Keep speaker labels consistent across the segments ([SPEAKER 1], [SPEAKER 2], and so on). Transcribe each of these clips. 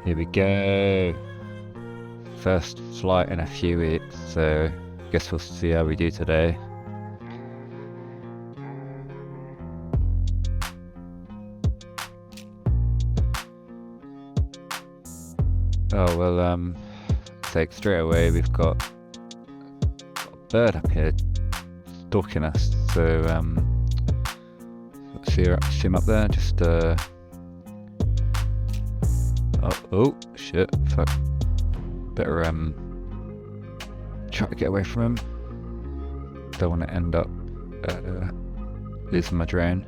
[SPEAKER 1] Here we go. First flight in a few weeks, so guess we'll see how we do today. Oh well, take straight away we've got a bird up here stalking us, so let's see him up there. Just oh shit, fuck. Better try to get away from him. Don't want to end up losing my drone.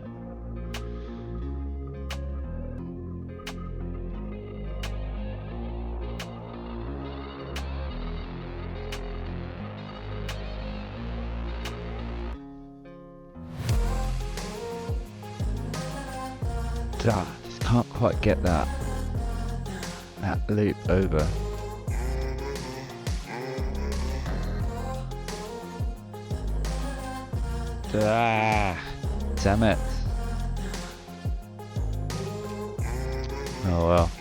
[SPEAKER 1] Just can't quite get that loop over. Damn it. Oh well.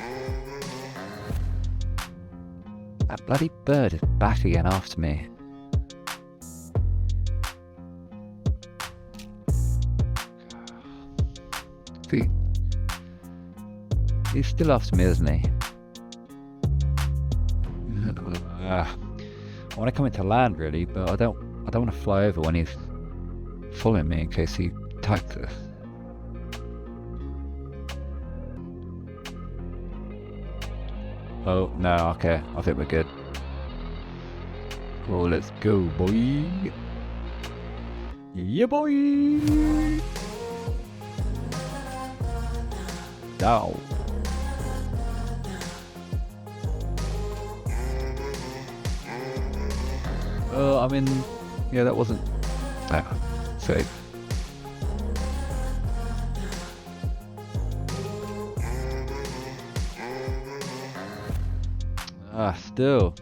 [SPEAKER 1] That bloody bird is back again after me. See, he's still after me, isn't he? I want to come into land really, but I don't want to fly over when he's following me in case he attacks us. Oh no, okay, I think we're good. Oh, let's go, boy. Yeah, boy. Down. I mean, yeah, that wasn't safe. Still,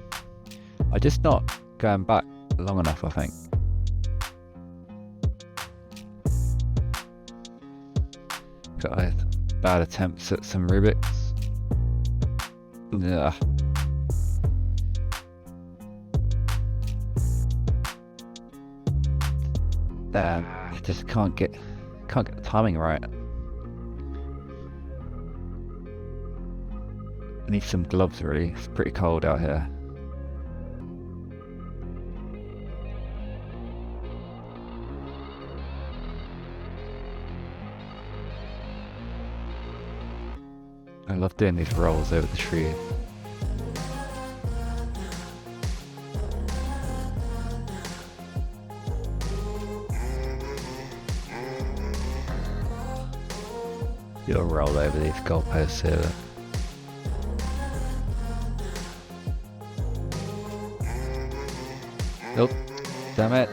[SPEAKER 1] I'm just not going back long enough, I think. Got a bad attempts at some Rubik's. Yeah. Damn, I just can't get the timing right. I need some gloves really, it's pretty cold out here. I love doing these rolls over the trees. You'll roll over these goalposts here. Nope, damn it.